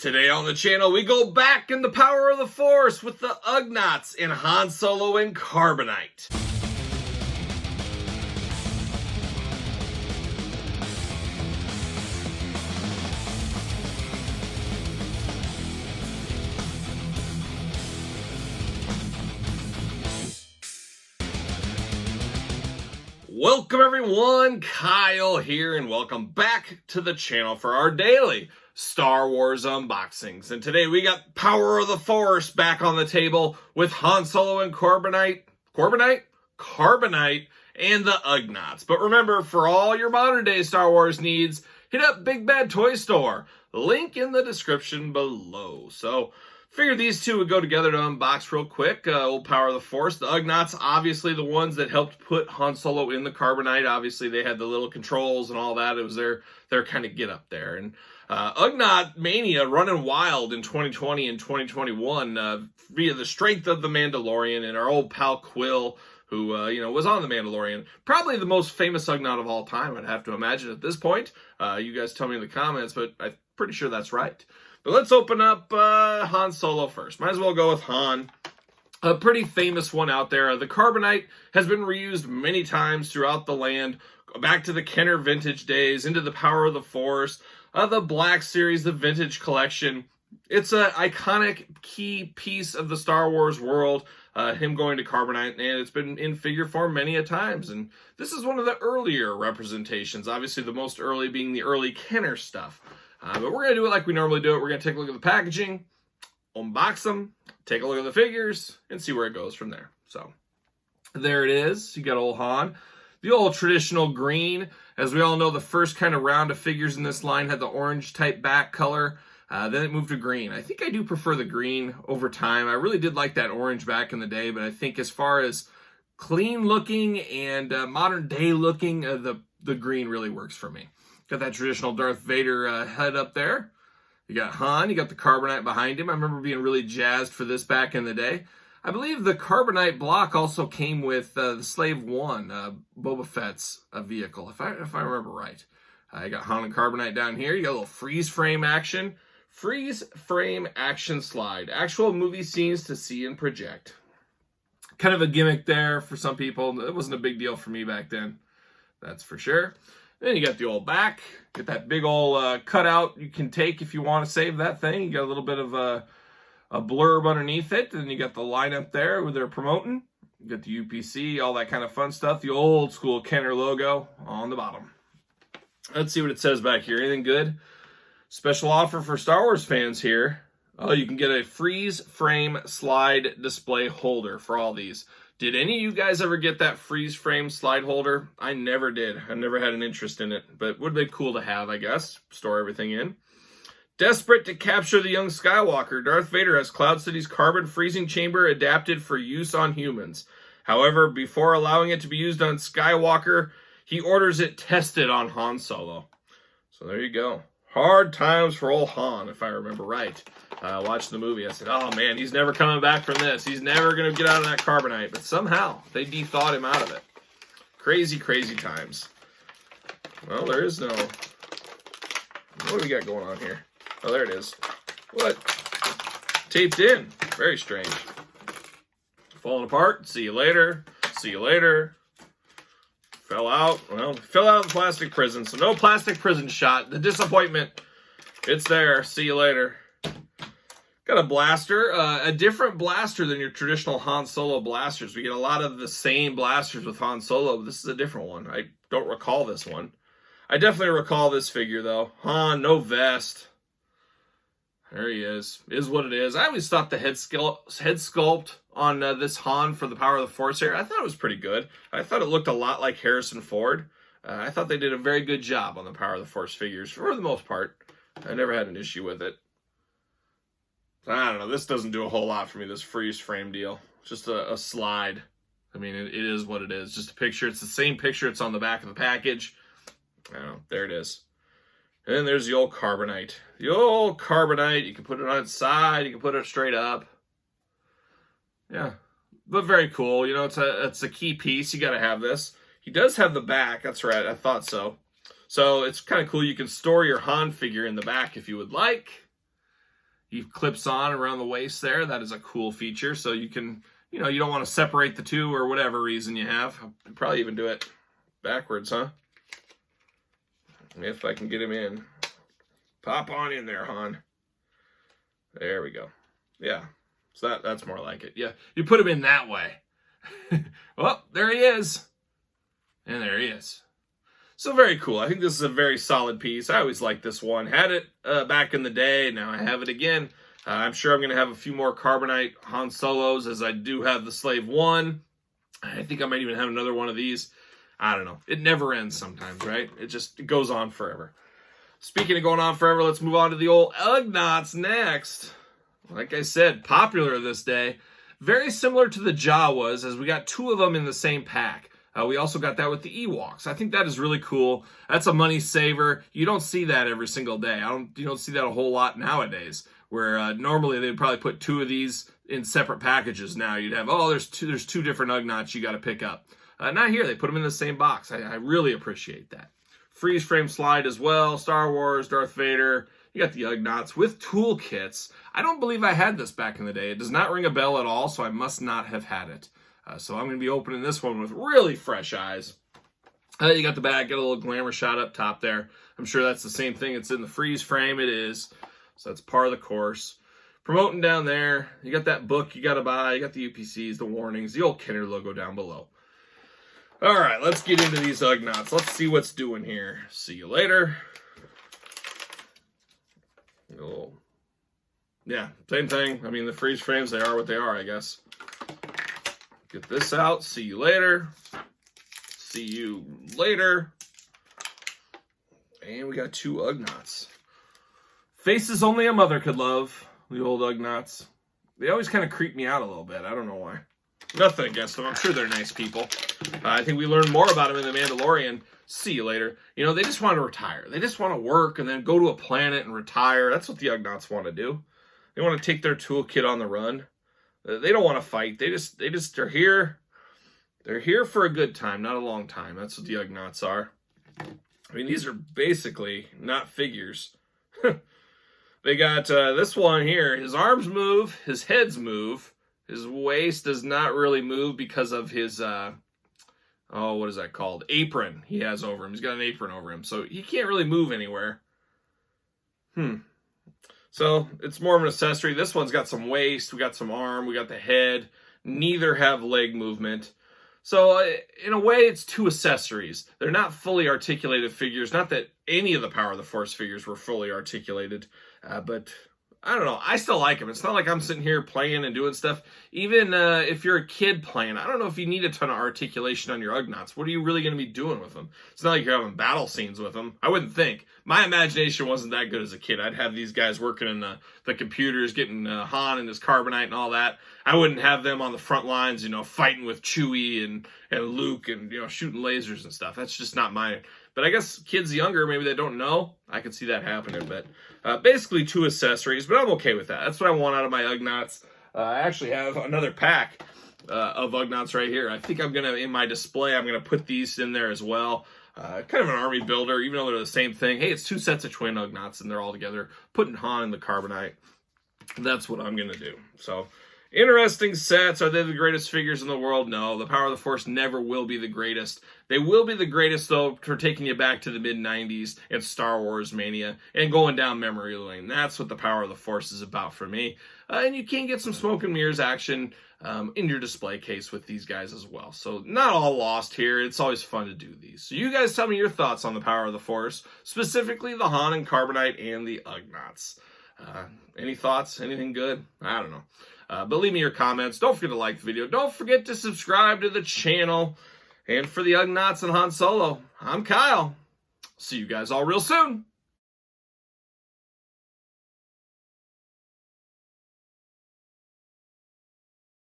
Today on the channel, we go back in the power of the Force with the Ugnaughts in Han Solo and Carbonite. Welcome everyone, Kyle here, and welcome back to the channel for our daily Star Wars unboxings. And today we got Power of the Force back on the table with Han Solo and Carbonite, and the Ugnaughts. But remember, for all your modern day Star Wars needs, hit up Big Bad Toy Store. Link in the description below. So, figured these two would go together to unbox real quick. Old Power of the Force. The Ugnaughts, obviously the ones that helped put Han Solo in the Carbonite. Obviously they had the little controls and all that. It was their kind of get up there. And Ugnaught Mania running wild in 2020 and 2021 via the strength of the Mandalorian and our old pal Quill, who was on the Mandalorian. Probably the most famous Ugnaught of all time, I'd have to imagine at this point. You guys tell me in the comments, but I'm pretty sure that's right. But let's open up Han Solo first. Might as well go with Han. A pretty famous one out there. The Carbonite has been reused many times throughout the land. Back to the Kenner vintage days, into the Power of the Force, the Black Series, the Vintage Collection. It's an iconic key piece of the Star Wars world, him going to Carbonite, and it's been in figure form many a times. And this is one of the earlier representations, obviously the most early being the early Kenner stuff. But we're going to do it like we normally do it. We're going to take a look at the packaging, unbox them, take a look at the figures, and see where it goes from there. So, there it is. You got old Han. The old traditional green. As we all know, the first kind of round of figures in this line had the orange type back color. Then it moved to green. I think I do prefer the green over time. I really did like that orange back in the day, but I think as far as clean looking and modern day looking, the green really works for me. Got that traditional Darth Vader head up there. You got Han, you got the Carbonite behind him. I remember being really jazzed for this back in the day. I believe the Carbonite block also came with the Slave One, Boba Fett's vehicle, if I remember right. You got Han and Carbonite down here. You got a little freeze frame action. Freeze frame action slide. Actual movie scenes to see and project. Kind of a gimmick there for some people. It wasn't a big deal for me back then. That's for sure. Then you got the old back. Get that big old cutout you can take if you want to save that thing. You got a little bit of a blurb underneath it. And you got the lineup there where they're promoting. You got the UPC, all that kind of fun stuff. The old school Kenner logo on the bottom. Let's see what it says back here. Anything good? Special offer for Star Wars fans here. Oh, you can get a freeze frame slide display holder for all these. Did any of you guys ever get that freeze frame slide holder? I never did. I never had an interest in it, but would be cool to have, I guess. Store everything in. Desperate to capture the young Skywalker, Darth Vader has Cloud City's carbon freezing chamber adapted for use on humans. However, before allowing it to be used on Skywalker, he orders it tested on Han Solo. So there you go. Hard times for old Han, if I remember right. Watched the movie, I said, oh man, he's never coming back from this. He's never going to get out of that Carbonite. But somehow, they de-thawed him out of it. Crazy, crazy times. Well, there is no... What do we got going on here? Oh, there it is. What? Taped in. Very strange. Falling apart. See you later. See you later. Fell out. Well, fell out of the plastic prison. So no plastic prison shot. The disappointment. It's there. See you later. Got a blaster. A different blaster than your traditional Han Solo blasters. We get a lot of the same blasters with Han Solo, but this is a different one. I don't recall this one. I definitely recall this figure, though. Han, no vest. There he is. Is what it is. I always thought the head sculpt on this Han for the Power of the Force here, I thought it was pretty good. I thought it looked a lot like Harrison Ford. I thought they did a very good job on the Power of the Force figures, for the most part. I never had an issue with it. I don't know. This doesn't do a whole lot for me, this freeze frame deal. It's just a slide. I mean, it is what it is. Just a picture. It's the same picture. It's on the back of the package. I don't know. There it is. And then there's the old Carbonite. The old Carbonite. You can put it on its side. You can put it straight up. Yeah. But very cool. You know, it's a key piece. You got to have this. He does have the back. That's right. I thought so. So it's kind of cool. You can store your Han figure in the back if you would like. He clips on around the waist there. That is a cool feature. So you can, you know, you don't want to separate the two or whatever reason you have. I'll probably even do it backwards, huh? If I can get him in. Pop on in there, hon. There we go. Yeah. So that's more like it. Yeah. You put him in that way. Well, there he is. And there he is. So very cool. I think this is a very solid piece. I always liked this one. Had it back in the day. Now I have it again. I'm sure I'm going to have a few more Carbonite Han Solos, as I do have the Slave 1. I think I might even have another one of these. I don't know. It never ends sometimes, right? It goes on forever. Speaking of going on forever, let's move on to the old Ugnaughts next. Like I said, popular this day. Very similar to the Jawas, as we got 2 of them in the same pack. We also got that with the Ewoks. I think that is really cool. That's a money saver. You don't see that every single day. You don't see that a whole lot nowadays, where normally they'd probably put 2 of these in separate packages. Now you'd have, oh, there's two different Ugnaughts you got to pick up. Not here. They put them in the same box. I really appreciate that. Freeze frame slide as well. Star Wars, Darth Vader. You got the Ugnaughts with toolkits. I don't believe I had this back in the day. It does not ring a bell at all, so I must not have had it. So I'm going to be opening this one with really fresh eyes. You got the bag, got a little glamour shot up top there. I'm sure that's the same thing. It's in the freeze frame. It is. So that's part of the course. Promoting down there. You got that book you got to buy. You got the UPCs, the warnings, the old Kenner logo down below. All right, let's get into these Ugnaughts. Let's see what's doing here. See you later. Oh. Yeah, same thing. I mean, the freeze frames, they are what they are, I guess. Get this out. See you later. See you later. And we got 2 Ugnaughts. Faces only a mother could love. The old Ugnaughts. They always kind of creep me out a little bit. I don't know why. Nothing against them. I'm sure they're nice people. I think we learned more about them in The Mandalorian. See you later. You know, they just want to retire. They just want to work and then go to a planet and retire. That's what the Ugnaughts want to do. They want to take their toolkit on the run. They don't want to fight. They're here. They're here for a good time, not a long time. That's what the Ugnaughts are. I mean, these are basically not figures. They got this one here. His arms move. His heads move. His waist does not really move because of his, what is that called? Apron he has over him. He's got an apron over him. So he can't really move anywhere. So it's more of an accessory. This one's got some waist, we got some arm, we got the head. Neither have leg movement. So in a way, it's 2 accessories. They're not fully articulated figures. Not that any of the Power of the Force figures were fully articulated, but I don't know. I still like them. It's not like I'm sitting here playing and doing stuff. Even if you're a kid playing, I don't know if you need a ton of articulation on your Ugnaughts. What are you really going to be doing with them? It's not like you're having battle scenes with them. I wouldn't think. My imagination wasn't that good as a kid. I'd have these guys working in the computers, getting Han and his Carbonite and all that. I wouldn't have them on the front lines, you know, fighting with Chewie and Luke and, you know, shooting lasers and stuff. That's just not my... But I guess kids younger, maybe they don't know. I could see that happening. But basically 2 accessories, but I'm okay with that. That's what I want out of my Ugnaughts. I actually have another pack of Ugnaughts right here. I think I'm going to, in my display, I'm going to put these in there as well. Kind of an army builder, even though they're the same thing. Hey, it's 2 sets of twin Ugnaughts, and they're all together. Putting Han in the Carbonite. That's what I'm going to do. So... interesting sets. Are they the greatest figures in the world? No. The Power of the Force never will be the greatest. They will be the greatest, though, for taking you back to the mid-90s and Star Wars mania and going down memory lane. That's what the Power of the Force is about for me. And you can get some smoke and mirrors action in your display case with these guys as well. So not all lost here. It's always fun to do these. So you guys tell me your thoughts on the Power of the Force, specifically the Han and Carbonite and the Ugnaughts. Any thoughts? Anything good? I don't know. But leave me your comments. Don't forget to like the video. Don't forget to subscribe to the channel. And for the Ugnaughts and Han Solo, I'm Kyle. See you guys all real soon.